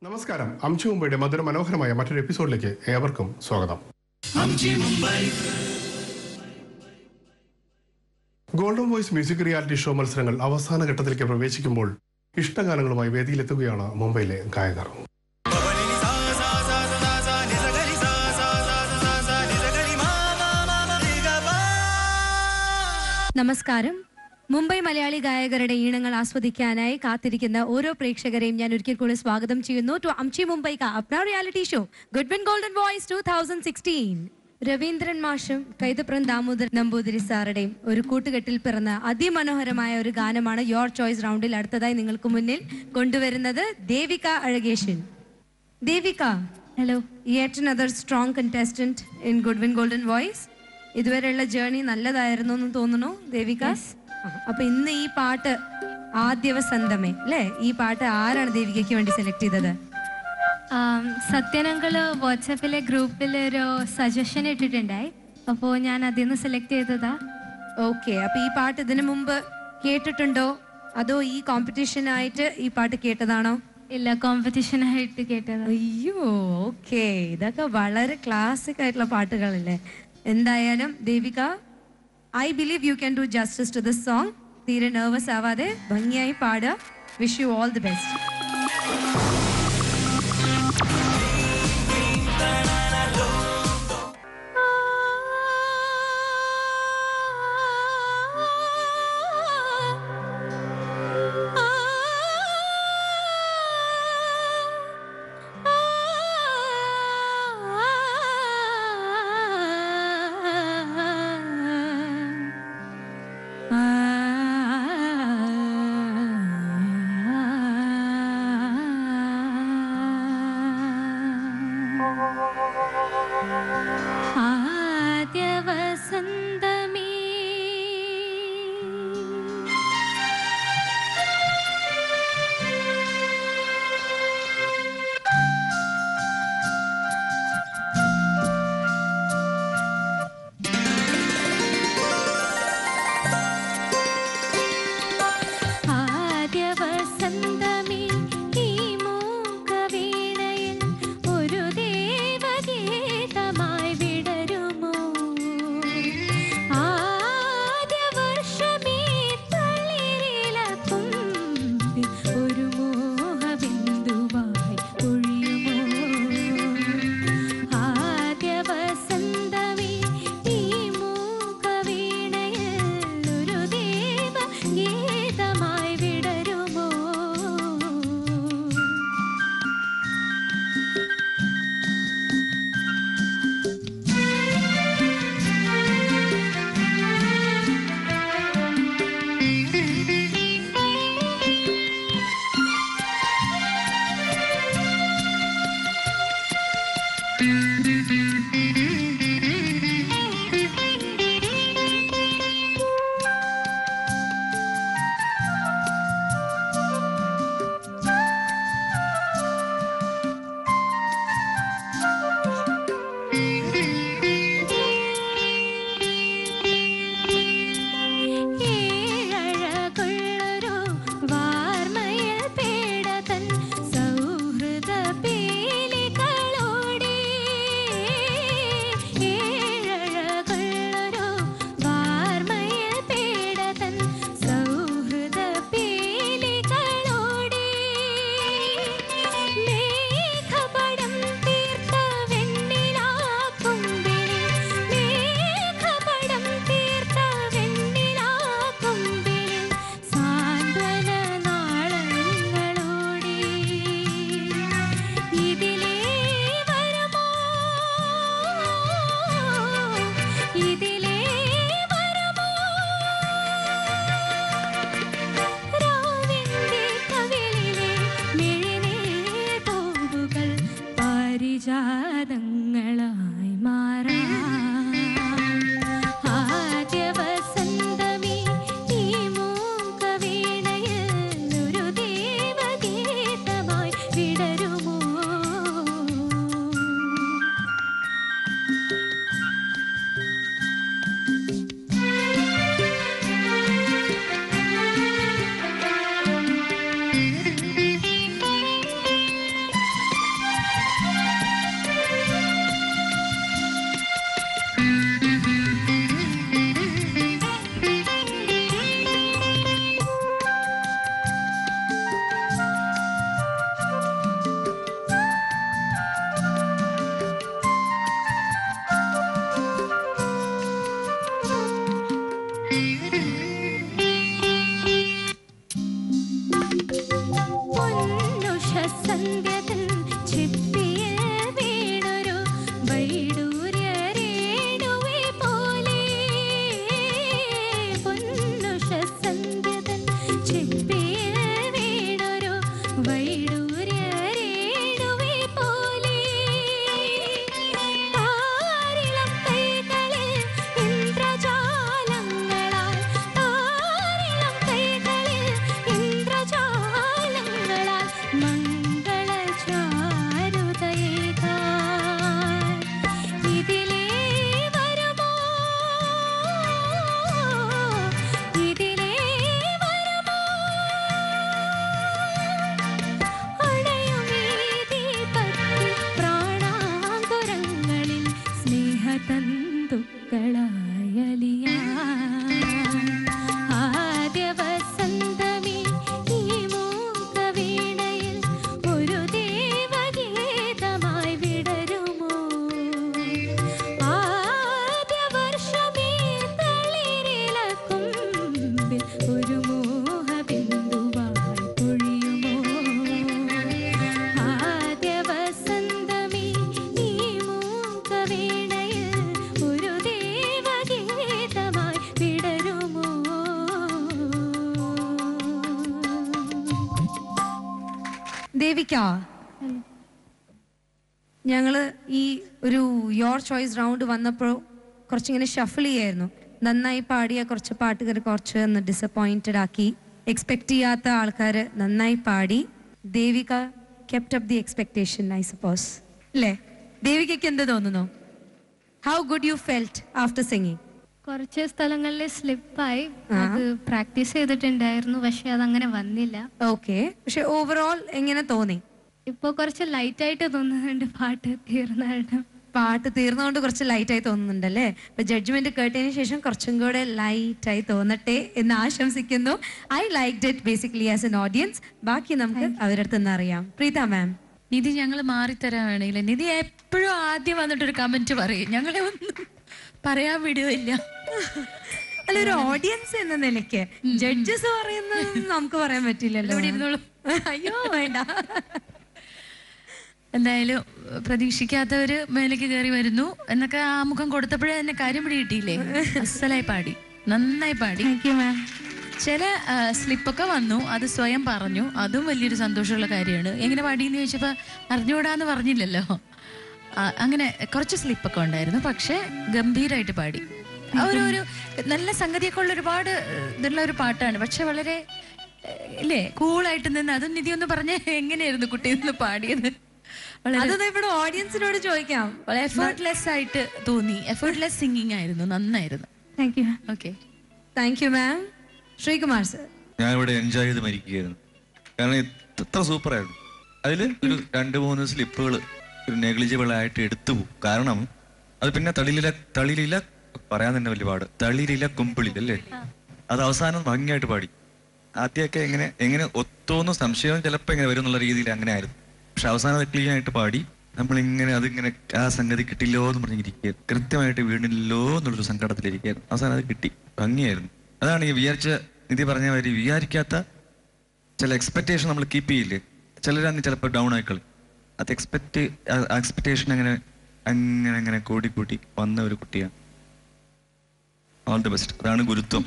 നമസ്കാരം. അംചി മുംബൈയുടെ മധുര മനോഹരമായ മറ്റൊരു എപ്പിസോഡിലേക്ക് ഏവർക്കും സ്വാഗതം. Golden voice music reality show മത്സരങ്ങൾ അവസാന ഘട്ടത്തിലേക്ക് പ്രവേശിക്കുമ്പോൾ ഇഷ്ടഗാനങ്ങളുമായി വേദിയിലെത്തുകയാണ് മുംബൈയിലെ ഗായകർ. നമസ്കാരം. മുംബൈ മലയാളി ഗായകരുടെ ഈണങ്ങൾ ആസ്വദിക്കാനായി കാത്തിരിക്കുന്ന ഓരോ പ്രേക്ഷകരെയും ഞാൻ ഒരിക്കൽ കൂടി സ്വാഗതം ചെയ്യുന്നു ടു അംചി മുംബൈ കാ അപ്നാ reality show Goodwin golden voice 2016. Raveendran മാഷും കൈതപ്രം ദാമോദർ നമ്പൂതിരി സാറുടെയും ഒരു കൂട്ടുകെട്ടിൽ പിറന്ന അതിമനോഹരമായ ഒരു ഗാനമാണ് യുവർ ചോയ്സ് റൗണ്ടിൽ അടുത്തതായി നിങ്ങൾക്ക് മുന്നിൽ കൊണ്ടുവരുന്നത് Devika Azhakesan. Devika, hello. Yet another strong contestant in Goodwin golden voice. ഇതുവരെയുള്ള ജേർണി നല്ലതായിരുന്നു എന്ന് തോന്നുന്നു ദേവിക. അപ്പൊ ഇന്ന് ഈ പാട്ട് ആദ്യവസന്തമേ അല്ലേ, ഈ പാട്ട് ആരാണ് ദേവികയ്ക്ക് വേണ്ടി സെലക്ട് ചെയ്തത്? സത്യനങ്ങള് വാട്സാപ്പിലെ ഗ്രൂപ്പിൽ ഒരു സജഷൻ ഇട്ടിട്ടുണ്ടായി, അപ്പോൾ ഞാൻ അതിൽ നിന്ന് സെലക്ട് ചെയ്തതാ. ഓക്കെ. അപ്പൊ ഈ പാട്ട് ഇതിനു മുമ്പ് കേട്ടിട്ടുണ്ടോ അതോ ഈ കോമ്പറ്റീഷനായിട്ട് ഈ പാട്ട് കേട്ടതാണോ? ഇല്ല, കോമ്പറ്റീഷനായിട്ട് കേട്ടത്. അയ്യോ, ഓക്കെ. ഇതൊക്കെ വളരെ ക്ലാസിക് ആയിട്ടുള്ള പാട്ടുകളല്ലേ. എന്തായാലും Devika, I believe you can do justice to this song. തീരെ നെർവസ് ആവാതെ ഭംഗിയായി പാടുക. Wish you all the best. ആദ്യവസന്തമേ ആദ്യവസന്തമേ ഈ മൂകവീണയിൽ ഒരു ദേവഗീതമായി വിടരുമോ? ആദ്യവർഷമേ തളിരിലത്തുമ്പി ഒരു മോഹബിന്ദുവായി ഒഴിയുമോ? ആദ്യവസന്തമേ ഈ മൂകവീണയിൽ ഒരു ദേവഗീതമായി വിടരുമോ? ഏഴഴകുള്ളൊരു വാർമയിൽ പേടതൻ സൗഹൃദ പീലികളോടെ. ഏഴഴകുള്ളൊരു വാർമയിൽ പേടതൻ സൗഹൃദ പീലികളോടെ. മേഘപടം തീർത്ത വെണ്ണിലാക്കുമ്പിളിൽ, മേഘപടം തീർത്ത വെണ്ണിലാക്കുമ്പിളിൽ സാന്ത്വന നാളങ്ങളോടെ. ഇതിലേ വരുമോ, ഇതിലേ വരുമോ രാവിന്റെ കവിളിലെ മിഴിനീർപ്പൂവുകൾ പാരിജാതങ്ങളായി മാറാം. ആദ്യവസന്തമേ ഈ മൂകവീണയിൽ ഒരു ദേവഗീതമായി വിടരുമോ? സന്ധ്യതൻ ചിപ്പിയിൽ വീണൊരു വൈഡൂര്യ രേണുവെ പോലെ പൊന്നുഷ സന്ധ്യതൻ ചിപ്പിയിൽ വീണൊരു വൈഡൂര്യ രേണുവെ പോലെ താരിളം കൈകളിൽ ഇന്ദ്രജാലങ്ങളാൽ താരിളം കൈകളിൽ ഇന്ദ്രജാലങ്ങളാൽ മംഗളചാരുതയേകാൻ ഇതിലേ വരുമോ ഇതിലേ വരുമോ അണയുമീ ദീപത്തിൽ പ്രാണാങ്കുരങ്ങളിൽ സ്നേഹതന്തുക്കളായലിയാൻ ആദ്യ വസന്തമേ ഈ മൂകവീണയിൽ ഒരു ദേവഗീതമായി വിടരുമോ ആദ്യ വർഷമേ തളിരിലക്കുമ്പിൽ ഒരു മോഹബിന്ദുവായി പൊഴിയുമോ ആദ്യ വസന്തമേ ഈ മൂകവീണയിൽ ഒരു ദേവഗീതമായി വിടരുമോ ദേവിക, ഞങ്ങള് ഈ ഒരു യോർ ചോയ്സ് റൗണ്ട് വന്നപ്പോൾ കുറച്ചിങ്ങനെ ഷഫിൾ ചെയ്യായിരുന്നു. നന്നായി പാടിയ കുറച്ച് പാട്ടുകാർ കുറച്ച് ഒന്ന് ഡിസപ്പോയിന്റഡ് ആക്കി. എക്സ്പെക്ട് ചെയ്യാത്ത ആൾക്കാർ നന്നായി പാടി. Devika kept up the expectation, I suppose. അല്ലേ? ദേവികയ്ക്ക് എന്ത് തോന്നുന്നു? How good you felt after singing? കുറച്ച് സ്ഥലങ്ങളിൽ സ്ലിപ്പായി. അത് പ്രാക്ടീസ് ചെയ്തിട്ടുണ്ടായിരുന്നു, പക്ഷെ അതങ്ങനെ വന്നില്ല. ഓക്കെ, പക്ഷെ ഓവറോൾ എങ്ങനെ തോന്നി? ഇപ്പൊ കുറച്ച് ലൈറ്റ് ആയിട്ട് തോന്നുന്നുണ്ട് പാട്ട് തീർന്നായിട്ട്. പാട്ട് തീർന്നുകൊണ്ട് കുറച്ച് ലൈറ്റ് ആയി തോന്നുന്നുണ്ടല്ലേ? ഇപ്പൊ ജഡ്ജ്മെന്റ് കേട്ടതിന് ശേഷം കുറച്ചും കൂടെ ലൈറ്റ് ആയി തോന്നട്ടെ എന്ന് ആശംസിക്കുന്നു. I liked it basically as an audience. ബാക്കി നമുക്ക് അവരുടെ അടുത്ത് നിന്ന് അറിയാം. പ്രീത മാം, നിധി ഞങ്ങൾ മാറിത്തരാൻ വേണമെങ്കിൽ നിധി എപ്പോഴും ആദ്യം വന്നിട്ടൊരു കമന്റ് പറയും, ഞങ്ങളെ ഒന്നും പറയാൻ വിടുകയില്ല. അല്ല, ഒരു ഓഡിയൻസ് എന്ന നിലയ്ക്ക് ജഡ്ജസ് പറയുന്നത് നമുക്ക് പറയാൻ പറ്റില്ലല്ലോ. ഇവിടെ ഇരുന്നോളൂ. അയ്യോ വേണ്ട. എന്തായാലും പ്രതീക്ഷിക്കാത്തവര് മേലേക്ക് കയറി വരുന്നു എന്നൊക്കെ ആ മുഖം കൊടുത്തപ്പോഴേ തന്നെ കാര്യം പിടി കിട്ടിയില്ലേ? അസലായി പാടി, നന്നായി പാടി. ചില സ്ലിപ്പൊക്കെ വന്നു, അത് സ്വയം പറഞ്ഞു, അതും വലിയൊരു സന്തോഷമുള്ള കാര്യമാണ്. എങ്ങനെ പാടിയെന്ന് ചോദിച്ചപ്പോൾ അറിഞ്ഞുകൂടാന്ന് പറഞ്ഞില്ലല്ലോ. അങ്ങനെ കുറച്ച് സ്ലിപ്പൊക്കെ ഉണ്ടായിരുന്നു, പക്ഷെ ഗംഭീരമായിട്ട് പാടി. ഒരു നല്ല സംഗതിയൊക്കെ ഉള്ള ഒരുപാട് ഇതുള്ള ഒരു പാട്ടാണ്, പക്ഷെ വളരെ ഇല്ലേ കൂളായിട്ട് നിന്ന്. അതും നിധി ഒന്ന് പറഞ്ഞ എങ്ങനെയായിരുന്നു കുട്ടി നിന്ന് പാടിയത്? ഇവിടെ ഓഡിയൻസിനോട് ചോദിക്കാം. വളരെ എഫേർട്ട്ലെസ് ആയിട്ട് തോന്നി. എഫേർട്ട്ലെസ് സിംഗിങ് ആയിരുന്നു, നന്നായിരുന്നു. Thank you. Okay, thank you ma'am. Sreekumar sir, ഞാനിവിടെ എൻജോയ് ചെയ്ത് മരിക്കുകയായിരുന്നു. കാരണം ഇത്ര സൂപ്പറായിരുന്നു. അതിൽ ഒരു 2-3 സ്ലിപ്പുകൾ ഒരു നെഗ്ലിജിബിൾ ആയിട്ട് എടുത്തു പോകും. കാരണം അത് പിന്നെ തളിരില പറയാൻ തന്നെ വലിയ പാട്. തളിരില കുമ്പിളിലല്ലേ, അത് അവസാനം ഭംഗിയായിട്ട് പാടി. ആദ്യമൊക്കെ എങ്ങനെ ഒത്തോന്നും സംശയവും ചിലപ്പോൾ ഇങ്ങനെ വരും എന്നുള്ള രീതിയിൽ അങ്ങനെ ആയിരുന്നു. പക്ഷെ അവസാനം അത് ക്ലീൻ ആയിട്ട് പാടി. നമ്മളിങ്ങനെ അതിങ്ങനെ ആ സംഗതി കിട്ടില്ലോ എന്ന് പറഞ്ഞിരിക്കുകയായിരുന്നു. കൃത്യമായിട്ട് വീണില്ലോ എന്നുള്ളൊരു സങ്കടത്തിലിരിക്കുകയായിരുന്നു. അവസാനം അത് കിട്ടി, ഭംഗിയായിരുന്നു. അതാണ് ഈ നിധി പറഞ്ഞ മാതിരി വിചാരിക്കാത്ത ചില എക്സ്പെക്ടേഷൻ നമ്മൾ കീപ്പ് ചെയ്യില്ലേ, ചിലരന്ന് ചിലപ്പോൾ ഡൗൺ ആയിക്കളി. അത് എക്സ്പെക്ടേഷൻ അങ്ങനെ കൂടി വന്ന ഒരു കുട്ടിയാണ്. All the best. അതാണ് ഗുരുത്വം.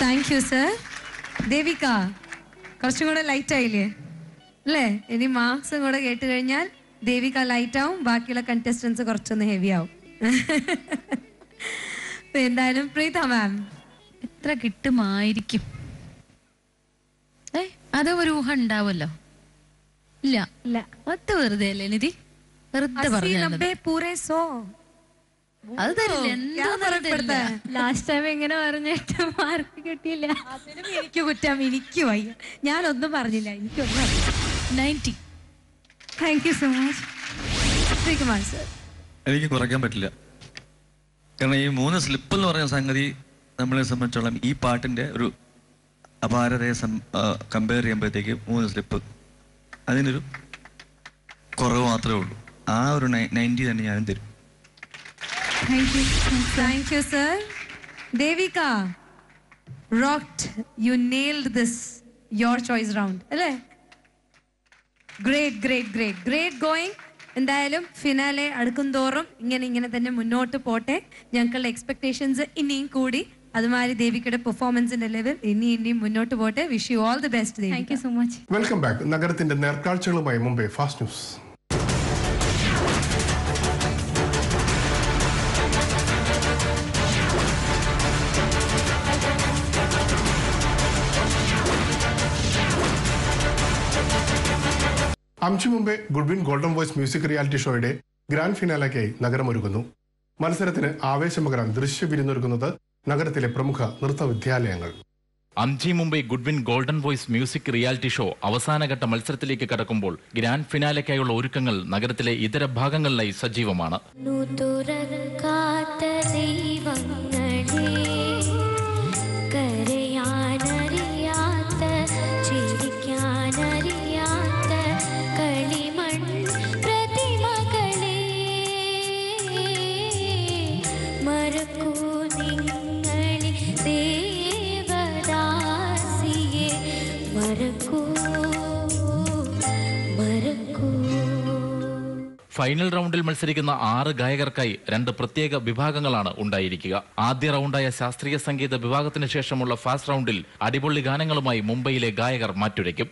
Thank you sir. ദേവിക, കുറച്ചും കൂടെ ലൈറ്റ് ആയില്ലേ അല്ലേ? ഇനി മാർക്സും കൂടെ കേട്ട് കഴിഞ്ഞാൽ ദേവിക ലൈറ്റ് ആവും, ബാക്കിയുള്ള കണ്ടസ്റ്റൻസ് കുറച്ചൊന്ന് ഹെവി ആവും. എന്തായാലും പ്രീത മാം, എത്ര കിട്ടുമായിരിക്കും? അതും ഒരു ഊഹം ഉണ്ടാവുമല്ലോ. ഇല്ല, അത് വെറുതെ അല്ലേ നിധി? വെറുതെ പറഞ്ഞു. അത് തരില്ല, എന്തോ തരത്തില്ല. ലാസ്റ്റ് ടൈം എങ്ങനെ പറഞ്ഞിട്ട് മാർക്ക് കിട്ടിയില്ല. എനിക്ക് കുറ്റം, എനിക്ക് വയ്യ, ഞാനൊന്നും പറഞ്ഞില്ല, എനിക്കൊന്നും 90. Thank you so much. Sreekumar sir, എനിക്ക് കുറയ്ക്കാൻ പറ്റില്ല. കാരണം ഈ 3 സ്ലിപ്പ് എന്ന് പറഞ്ഞ സംഗതി നമ്മളെ സംബന്ധിച്ചോളം ഈ പാട്ടിന്റെ ഒരു അപാരതയെ കമ്പയർ ചെയ്യുമ്പോഴത്തേക്ക് 3 സ്ലിപ്പ് അതിനൊരു കുറവ് മാത്രമേ ഉള്ളൂ. ആ ഒരു 90 തന്നെ ഞാനും തരും. Thank you, sir. Devika, rocked. You nailed this your choice round. അല്ലേ? Great going. എന്തായാലും ഫിനാലെ അടുക്കും തോറും ഇങ്ങനെ തന്നെ മുന്നോട്ട് പോട്ടെ. ഞങ്ങളുടെ എക്സ്പെക്ടേഷൻസ് ഇനിയും കൂടി. അതുമാതിരി ദേവികയുടെ പെർഫോമൻസിന്റെ ലെവൽ ഇനിയും മുന്നോട്ട് പോട്ടെ. Wish you all the best. Thank you so much. Welcome back. നഗരത്തിന്റെ നേർക്കാഴ്ചകളുമായി Mumbai fast news. Amshi Mumbai Goodwin golden voice music reality ഷോയുടെ ഗ്രാൻഡ് ഫിനാലയ്ക്കായി നഗരമൊരുങ്ങുന്നു. മത്സരത്തിന് ആവേശം പകരാൻ ദൃശ്യവിരുന്നൊരുക്കുന്നത് നഗരത്തിലെ പ്രമുഖ നൃത്ത വിദ്യാലയങ്ങൾ. Amchi Mumbai Goodwin golden voice music reality show അവസാനഘട്ട മത്സരത്തിലേക്ക് കടക്കുമ്പോൾ ഗ്രാൻഡ് ഫിനാലയ്ക്കായുള്ള ഒരുക്കങ്ങൾ നഗരത്തിലെ ഇതര ഭാഗങ്ങളിലായി സജീവമാണ്. ഫൈനൽ റൗണ്ടിൽ മത്സരിക്കുന്ന 6 ഗായകർക്കായി 2 പ്രത്യേക വിഭാഗങ്ങളാണ് ഉണ്ടായിരിക്കുക. ആദ്യ റൗണ്ടായ ശാസ്ത്രീയ സംഗീത വിഭാഗത്തിന് ശേഷമുള്ള ഫാസ്റ്റ് റൗണ്ടിൽ അടിപൊളി ഗാനങ്ങളുമായി മുംബൈയിലെ ഗായകർ മാറ്റുരയ്ക്കും.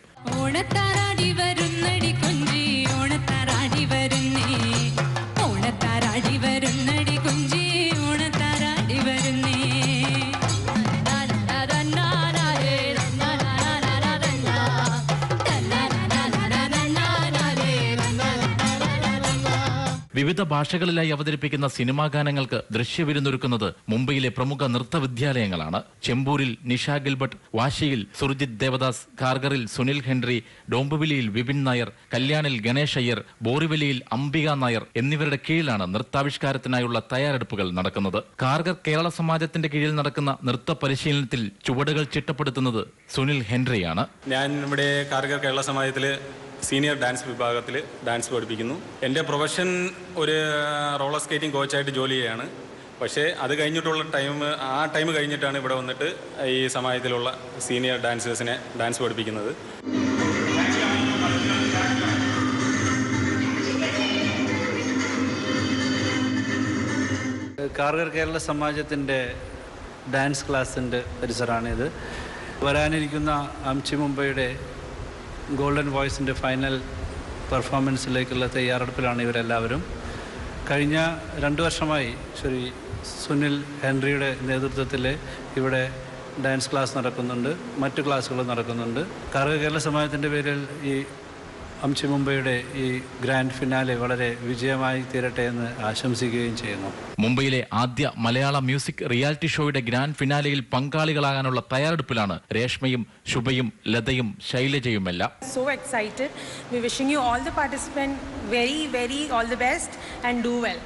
വിവിധ ഭാഷകളിലായി അവതരിപ്പിക്കുന്ന സിനിമാ ഗാനങ്ങൾക്ക് ദൃശ്യവിരുന്നൊരുക്കുന്നത് മുംബൈയിലെ പ്രമുഖ നൃത്ത വിദ്യാലയങ്ങളാണ്. ചെമ്പൂരിൽ നിഷ ഗിൽബർട്ട്, വാശിയിൽ സുർജിത് ദേവദാസ്, ഖാർഗറിൽ സുനിൽ ഹെൻറി, ഡോംബിവിലിയിൽ വിപിൻ നായർ, കല്യാണിൽ ഗണേഷ് അയ്യർ, ബോറിവലിയിൽ അംബിക നായർ എന്നിവരുടെ കീഴിലാണ് നൃത്താവിഷ്കാരത്തിനായുള്ള തയ്യാറെടുപ്പുകൾ നടക്കുന്നത്. ഖാർഗർ കേരള സമാജത്തിന്റെ കീഴിൽ നടക്കുന്ന നൃത്ത പരിശീലനത്തിൽ ചുവടുകൾ ചിട്ടപ്പെടുത്തുന്നത് സുനിൽ ഹെൻറിയാണ്. ഞാൻ ഇവിടെ ഖാർഗർ കേരള സമാജത്തില് സീനിയർ ഡാൻസ് വിഭാഗത്തിൽ ഡാൻസ് പഠിപ്പിക്കുന്നു. എൻ്റെ പ്രൊഫഷൻ ഒരു റോളർ സ്കേറ്റിംഗ് കോച്ചായിട്ട് ജോലി ചെയ്യുകയാണ്. പക്ഷേ അത് കഴിഞ്ഞിട്ടുള്ള ടൈം കഴിഞ്ഞിട്ടാണ് ഇവിടെ വന്നിട്ട് ഈ സമാജത്തിലുള്ള സീനിയർ ഡാൻസേഴ്സിനെ ഡാൻസ് പഠിപ്പിക്കുന്നത്. ഖാർഗർ കേരള സമാജത്തിൻ്റെ ഡാൻസ് ക്ലാസിൻ്റെ പരിസരമാണിത്. വരാനിരിക്കുന്ന അംശി മുംബൈയുടെ ഗോൾഡൻ വോയ്സിൻ്റെ ഫൈനൽ പെർഫോമൻസിലേക്കുള്ള തയ്യാറെടുപ്പിലാണ് ഇവരെല്ലാവരും. കഴിഞ്ഞ 2 വർഷമായി ശ്രീ സുനിൽ ഹെൻറിയുടെ നേതൃത്വത്തിൽ ഇവിടെ ഡാൻസ് ക്ലാസ് നടക്കുന്നുണ്ട്, മറ്റു ക്ലാസ്സുകൾ നടക്കുന്നുണ്ട്. ഖാർഗർ കേരള സമാജത്തിൻ്റെ പേരിൽ ഈ അംശി മുംബൈയുടെ ഈ ഗ്രാൻഡ് ഫിനാലെ വളരെ വിജയമായി തീരട്ടെ എന്ന് ആശംസിക്കുകയും ചെയ്യുന്നു. മുംബൈയിലെ ആദ്യ മലയാള മ്യൂസിക് റിയാലിറ്റി ഷോയുടെ ഗ്രാൻഡ് ഫിനാലയിൽ പങ്കാളികളാകാനുള്ള തയ്യാറെടുപ്പിലാണ് രേഷ്മയും ശുഭയും ലതയും ശൈലജയുമെല്ലാം. So excited. We wishing you all the participants very all the best and do well.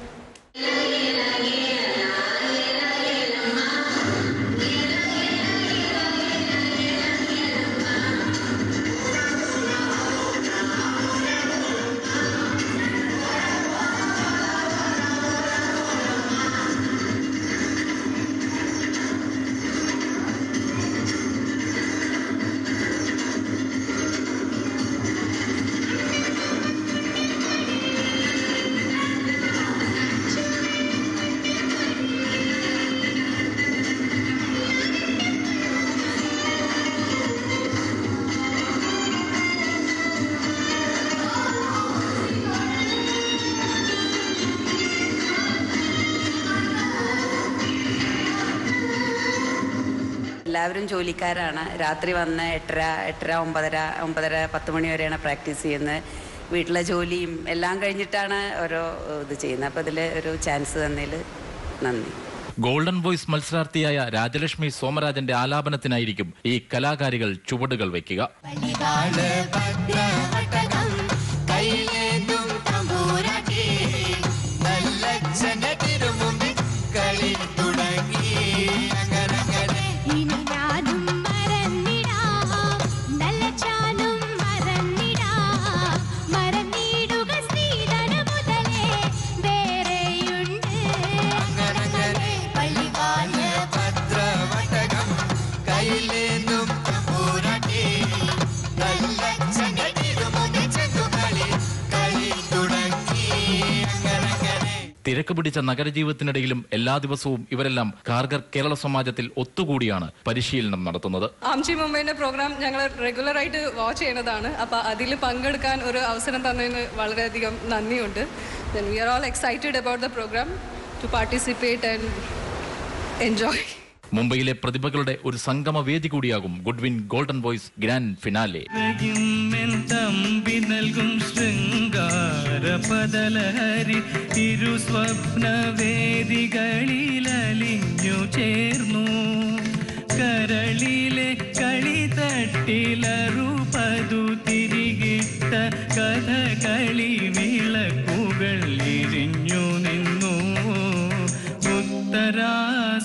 എല്ലാവരും ജോലിക്കാരാണ്. രാത്രി വന്ന് 8:30, 9:30, 10 മണി വരെയാണ് പ്രാക്ടീസ് ചെയ്യുന്നത്. വീട്ടിലെ ജോലിയും എല്ലാം കഴിഞ്ഞിട്ടാണ് ഓരോ ഇത് ചെയ്യുന്നത്. അപ്പോൾ ഇതിൽ ഒരു ചാൻസ് തന്നതിൽ നന്ദി. ഗോൾഡൻ വോയ്സ് മത്സരാർത്ഥിയായ രാജലക്ഷ്മി സോമരാജന്റെ ആലാപനത്തിനായിരിക്കും ഈ കലാകാരികൾ ചുവടുകൾ വയ്ക്കുക. തിരക്ക് പിടിച്ച നഗരജീവിതത്തിനിടയിലും എല്ലാ ദിവസവും ഇവരെല്ലാം കാർഗർ കേരള സമാജത്തിൽ ഒത്തുകൂടിയാണ് പരിശീലനം നടത്തുന്നത്. ആംചി മുംബൈന്റെ പ്രോഗ്രാം ഞങ്ങൾ റെഗുലറായിട്ട് വാച്ച് ചെയ്യുന്നതാണ്. അപ്പോൾ അതിൽ പങ്കെടുക്കാൻ ഒരു അവസരം തന്നതിന് വളരെയധികം നന്ദിയുണ്ട്. Then we are all excited about the program to participate and enjoy. മുംബൈയിലെ പ്രതിഭകളുടെ ഒരു സംഗമ വേദി കൂടിയാകും Goodwin golden voice grand finale. സ്വപ്നവേദികളിലലിഞ്ഞു ചേർന്നു കരളിലെ കളിതട്ടിലറുപതു തിരികിട്ട കഥകളി വിളക്കുകൾ ഇരിഞ്ഞു നിന്നു ഉത്തരാ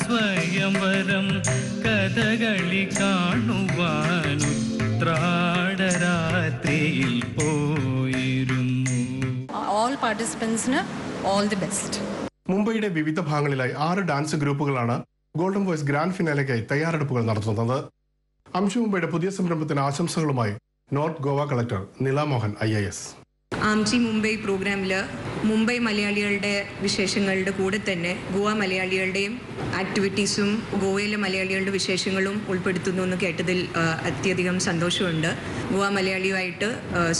സ്വയംവരം കഥകളി കാണുവാൻ ഉത്രാടരാത്രിയിൽ പോയിരുന്നു. All participants all the best. മുംബൈയുടെ വിവിധ ഭാഗങ്ങളിലായി 6 ഡാൻസ് ഗ്രൂപ്പുകളാണ് ഗോൾഡൻ വോയ്സ് ഗ്രാൻഡ് ഫിനാലയ്ക്കായി തയ്യാറെടുപ്പുകൾ നടത്തുന്നത്. അംശി മുംബൈയുടെ പുതിയ സംരംഭത്തിന് ആശംസകളുമായി north Goa collector Nilamohan IAS. Amchi Mumbai പ്രോഗ്രാമിൽ മുംബൈ മലയാളികളുടെ വിശേഷങ്ങളുടെ കൂടെ തന്നെ ഗോവ മലയാളികളുടെയും ആക്ടിവിറ്റീസും ഗോവയിലെ മലയാളികളുടെ വിശേഷങ്ങളും ഉൾപ്പെടുത്തുന്നു എന്ന് കേട്ടതിൽ അത്യധികം സന്തോഷമുണ്ട്. ഗോവ മലയാളിയുമായിട്ട്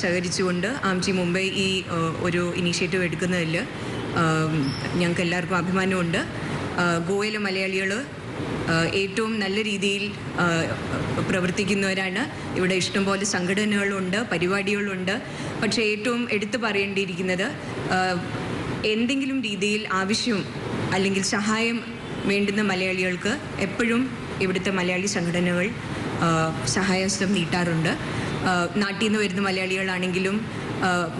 സഹകരിച്ചുകൊണ്ട് ആംചി മുംബൈ ഈ ഒരു ഇനീഷ്യേറ്റീവ് എടുക്കുന്നതിൽ ഞങ്ങൾക്ക് എല്ലാവർക്കും അഭിമാനമുണ്ട്. ഗോവയിലെ മലയാളികൾ ഏറ്റവും നല്ല രീതിയിൽ പ്രവർത്തിക്കുന്നവരാണ്. ഇവിടെ ഇഷ്ടംപോലെ സംഘടനകളുണ്ട്, പരിപാടികളുണ്ട്. പക്ഷേ ഏറ്റവും എടുത്തു പറയേണ്ടിയിരിക്കുന്നത് എന്തെങ്കിലും രീതിയിൽ ആവശ്യം അല്ലെങ്കിൽ സഹായം വേണ്ടുന്ന മലയാളികൾക്ക് എപ്പോഴും ഇവിടുത്തെ മലയാളി സംഘടനകൾ സഹായഹസ്തം നീട്ടാറുണ്ട്. നാട്ടിൽ നിന്ന് വരുന്ന മലയാളികളാണെങ്കിലും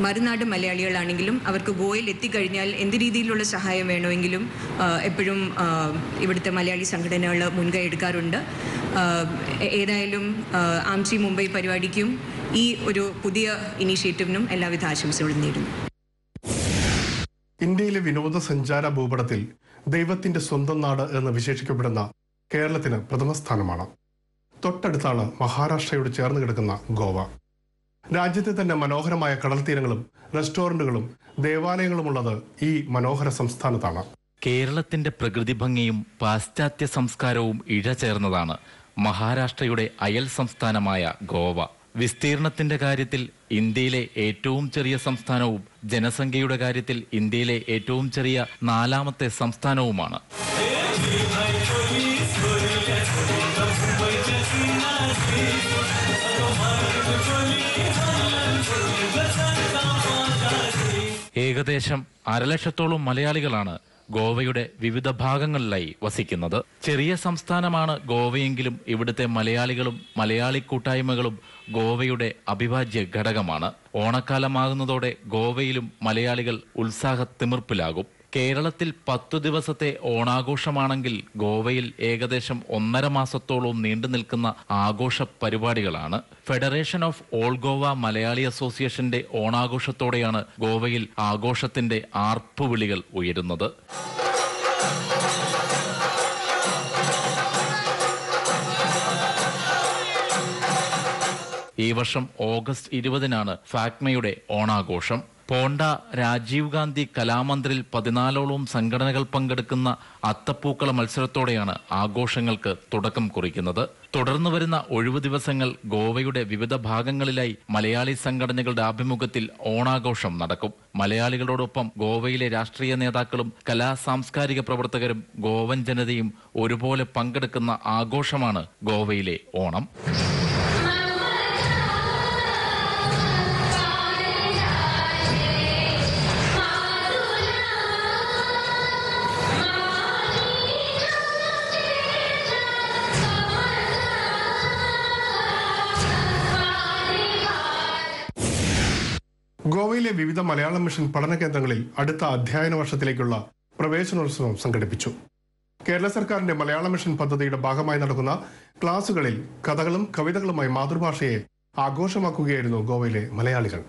മറുനാട് മലയാളികളാണെങ്കിലും അവർക്ക് ഗോവയിൽ എത്തിക്കഴിഞ്ഞാൽ എന്ത് രീതിയിലുള്ള സഹായം വേണമെങ്കിലും എപ്പോഴും ഇവിടുത്തെ മലയാളി സംഘടനകൾ മുൻകൈ എടുക്കാറുണ്ട്. ഏതായാലും ആംചി മുംബൈ പരിപാടിക്കും ഈ ഒരു പുതിയ ഇനീഷ്യേറ്റീവിനും എല്ലാവിധ ആശംസകളും നേരുന്നു. ഇന്ത്യയിലെ വിനോദസഞ്ചാര ഭൂപടത്തിൽ ദൈവത്തിന്റെ സ്വന്തം നാട് എന്ന് വിശേഷിക്കപ്പെടുന്ന കേരളത്തിന് പ്രഥമ സ്ഥാനമാണ്. തൊട്ടടുത്താണ് മഹാരാഷ്ട്രയോട് ചേർന്ന് കിടക്കുന്ന ഗോവ. രാജ്യത്തെ തന്നെ മനോഹരമായ കടൽ തീരങ്ങളും റെസ്റ്റോറന്റുകളും ദേവാലയങ്ങളുമുള്ളത് ഈ മനോഹര സംസ്ഥാനത്താണ്. കേരളത്തിന്റെ പ്രകൃതി ഭംഗിയും പാശ്ചാത്യ സംസ്കാരവും ഇഴചേർന്നതാണ് മഹാരാഷ്ട്രയുടെ അയൽ സംസ്ഥാനമായ ഗോവ. വിസ്തീർണത്തിന്റെ കാര്യത്തിൽ ഇന്ത്യയിലെ ഏറ്റവും ചെറിയ സംസ്ഥാനവും ജനസംഖ്യയുടെ കാര്യത്തിൽ ഇന്ത്യയിലെ ഏറ്റവും ചെറിയ 4ാമത്തെ സംസ്ഥാനവുമാണ്. ഏകദേശം 1.5 ലക്ഷത്തോളം മലയാളികളാണ് ഗോവയുടെ വിവിധ ഭാഗങ്ങളിലായി വസിക്കുന്നത്. ചെറിയ സംസ്ഥാനമാണ് ഗോവയെങ്കിലും ഇവിടുത്തെ മലയാളികളും മലയാളി കൂട്ടായ്മകളും ഗോവയുടെ അവിഭാജ്യ ഘടകമാണ്. ഓണക്കാലമാകുന്നതോടെ ഗോവയിലും മലയാളികൾ ഉത്സാഹത്തിമിർപ്പിലാകും. കേരളത്തിൽ 10 ദിവസത്തെ ഓണാഘോഷമാണെങ്കിൽ ഗോവയിൽ ഏകദേശം 1.5 മാസത്തോളം നീണ്ടു നിൽക്കുന്ന ആഘോഷ പരിപാടികളാണ്. Federation of all Goa Malayali അസോസിയേഷന്റെ ഓണാഘോഷത്തോടെയാണ് ഗോവയിൽ ആഘോഷത്തിന്റെ ആർപ്പുവിളികൾ ഉയരുന്നത്. ഈ വർഷം ഓഗസ്റ്റ് 20-നാണ് ഫാക്മയുടെ ഓണാഘോഷം. പോണ്ട രാജീവ് ഗാന്ധി കലാമന്ദിറിൽ 14ഓളം സംഘടനകൾ പങ്കെടുക്കുന്ന അത്തപ്പൂക്കള മത്സരത്തോടെയാണ് ആഘോഷങ്ങൾക്ക് തുടക്കം കുറിക്കുന്നത്. തുടർന്നു വരുന്ന ഒഴിവു ദിവസങ്ങൾ ഗോവയുടെ വിവിധ ഭാഗങ്ങളിലായി മലയാളി സംഘടനകളുടെ ആഭിമുഖ്യത്തിൽ ഓണാഘോഷം നടക്കും. മലയാളികളോടൊപ്പം ഗോവയിലെ രാഷ്ട്രീയ നേതാക്കളും കലാ സാംസ്കാരിക പ്രവർത്തകരും ഗോവൻ ജനതയും ഒരുപോലെ പങ്കെടുക്കുന്ന ആഘോഷമാണ് ഗോവയിലെ ഓണം. ഗോവയിലെ വിവിധ മലയാളം മിഷൻ പഠന കേന്ദ്രങ്ങളിൽ അടുത്ത അധ്യയന വർഷത്തിലേക്കുള്ള പ്രവേശനോത്സവം സംഘടിപ്പിച്ചു. കേരള സർക്കാരിന്റെ മലയാളം മിഷൻ പദ്ധതിയുടെ ഭാഗമായി നടക്കുന്ന ക്ലാസുകളിൽ കഥകളും കവിതകളുമായി മാതൃഭാഷയെ ആഘോഷമാക്കുകയായിരുന്നു ഗോവയിലെ മലയാളികൾ.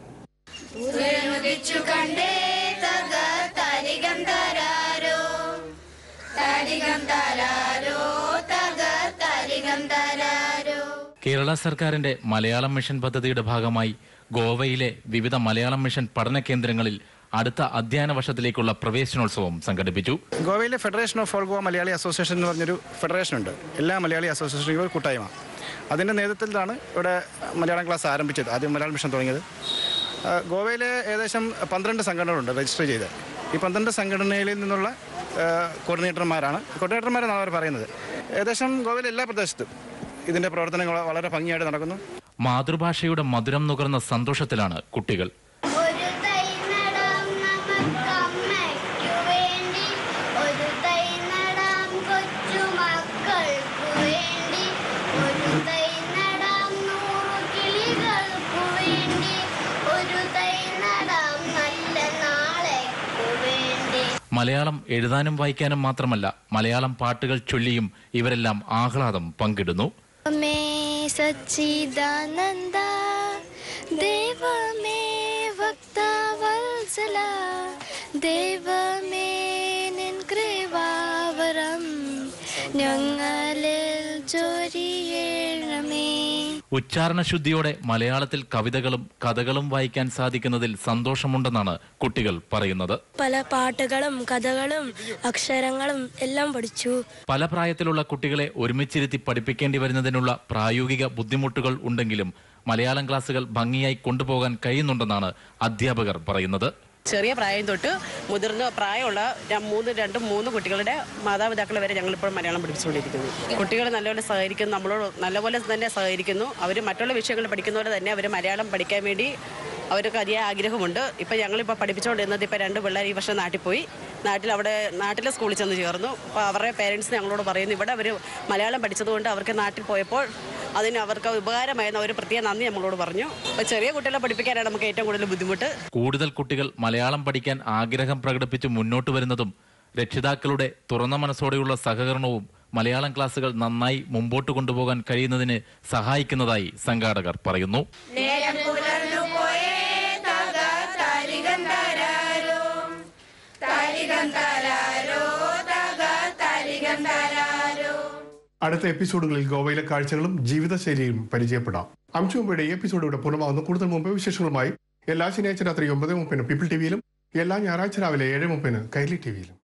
കേരള സർക്കാരിന്റെ മലയാളം മിഷൻ പദ്ധതിയുടെ ഭാഗമായി ഗോവയിലെ വിവിധ മലയാളം മിഷൻ പഠന കേന്ദ്രങ്ങളിൽ അടുത്ത അധ്യയന വർഷത്തിലേക്കുള്ള പ്രവേശനോത്സവം സംഘടിപ്പിച്ചു. ഗോവയിലെ federation of all Goa Malayali association എന്ന് പറഞ്ഞൊരു ഫെഡറേഷൻ ഉണ്ട്. എല്ലാ മലയാളി അസോസിയേഷനുകളും കൂട്ടായ്മ. അതിൻ്റെ നേതൃത്വത്തിലാണ് ഇവിടെ മലയാളം ക്ലാസ് ആരംഭിച്ചത്. ആദ്യം മലയാളം മിഷൻ തുടങ്ങിയത്. ഗോവയിൽ ഏകദേശം 12 സംഘടനകളുണ്ട് രജിസ്റ്റർ ചെയ്ത്. ഈ 12 സംഘടനയിൽ നിന്നുള്ള കോർഡിനേറ്റർമാരാണ് അവർ പറയുന്നത്. ഏകദേശം ഗോവയിലെ എല്ലാ പ്രദേശത്തും ഇതിൻ്റെ പ്രവർത്തനങ്ങൾ വളരെ ഭംഗിയായിട്ട് നടക്കുന്നു. മാതൃഭാഷയുടെ മധുരം നുകർന്ന സന്തോഷത്തിലാണ് കുട്ടികൾ. മലയാളം എഴുതാനും വായിക്കാനും മാത്രമല്ല, മലയാളം പാട്ടുകൾ ചൊല്ലിയും ഇവരെല്ലാം ആഹ്ലാദം പങ്കിടുന്നു. സച്ചിദാനന്ദ ദേവമേ ഭക്തവത്സല ദേവമേ നിൻ കൃപാവരം ഞങ്ങളിൽ ചൊരിയണമേ. ഉച്ചാരണശുദ്ധിയോടെ മലയാളത്തിൽ കവിതകളും കഥകളും വായിക്കാൻ സാധിക്കുന്നതിൽ സന്തോഷമുണ്ടെന്നാണ് കുട്ടികൾ പറയുന്നത്. പല പാട്ടുകളും കഥകളും അക്ഷരങ്ങളും എല്ലാം പഠിച്ചു. പല പ്രായത്തിലുള്ള കുട്ടികളെ ഒരുമിച്ചിരുത്തി പഠിപ്പിക്കേണ്ടി വരുന്നതിനുള്ള പ്രായോഗിക ബുദ്ധിമുട്ടുകൾ ഉണ്ടെങ്കിലും മലയാളം ക്ലാസുകൾ ഭംഗിയായി കൊണ്ടുപോകാൻ കഴിയുന്നുണ്ടെന്നാണ് അധ്യാപകർ പറയുന്നത്. ചെറിയ പ്രായം തൊട്ട് മുതിർന്ന പ്രായമുള്ള 3 കുട്ടികളുടെ മാതാപിതാക്കൾ വരെ ഞങ്ങളിപ്പോൾ മലയാളം പഠിപ്പിച്ചുകൊണ്ടിരിക്കുന്നു. കുട്ടികൾ നല്ലപോലെ സഹകരിക്കുന്നു, നമ്മളോട് നല്ലപോലെ തന്നെ സഹകരിക്കുന്നു. അവർ മറ്റുള്ള വിഷയങ്ങൾ പഠിക്കുന്നവരെ തന്നെ അവർ മലയാളം പഠിക്കാൻ വേണ്ടി അവർക്ക് അതിയായ ആഗ്രഹമുണ്ട്. ഇപ്പം ഞങ്ങളിപ്പോൾ പഠിപ്പിച്ചുകൊണ്ടിരുന്നത് ഇപ്പോൾ 2 പിള്ളേർ ഈ വർഷം നാട്ടിൽ പോയി. നാട്ടിലെ സ്കൂളിൽ ചെന്ന് ചേർന്നു. അപ്പോൾ അവരുടെ പേരൻസ് ഞങ്ങളോട് പറയുന്നു, ഇവിടെ അവർ മലയാളം പഠിച്ചതുകൊണ്ട് അവർക്ക് നാട്ടിൽ പോയപ്പോൾ അതിന് അവർക്ക് ഉപകാരമായെന്ന് ഒരു പ്രത്യേക നന്ദി നമ്മളോട് പറഞ്ഞു. അപ്പോൾ ചെറിയ കുട്ടികളെ പഠിപ്പിക്കാനാണ് നമുക്ക് ഏറ്റവും കൂടുതൽ ബുദ്ധിമുട്ട്. കൂടുതൽ കുട്ടികൾ മലയാളം പഠിക്കാൻ ആഗ്രഹം പ്രകടിപ്പിച്ച് മുന്നോട്ട് വരുന്നതും രക്ഷിതാക്കളുടെ തുറന്ന മനസ്സോടെയുള്ള സഹകരണവും മലയാളം ക്ലാസുകൾ നന്നായി മുമ്പോട്ട് കൊണ്ടുപോകാൻ കഴിയുന്നതിന് സഹായിക്കുന്നതായി സംഘാടകർ പറയുന്നു. അടുത്ത എപ്പിസോഡുകളിൽ ഗോവയിലെ കാഴ്ചകളും ജീവിതശൈലിയും പരിചയപ്പെടാം. അംശു മുംബൈയുടെ ഈ എപ്പിസോഡ് ഇവിടെ പൂർണ്ണമാകുന്നു. കൂടുതൽ മുംബൈ വിശേഷങ്ങളുമായി എല്ലാ ശനിയാഴ്ച രാത്രി 9:30 പീപ്പിൾ ടിവിയിലും എല്ലാ ഞായറാഴ്ച രാവിലെ 7:30 കൈരളി ടിവിയിലും.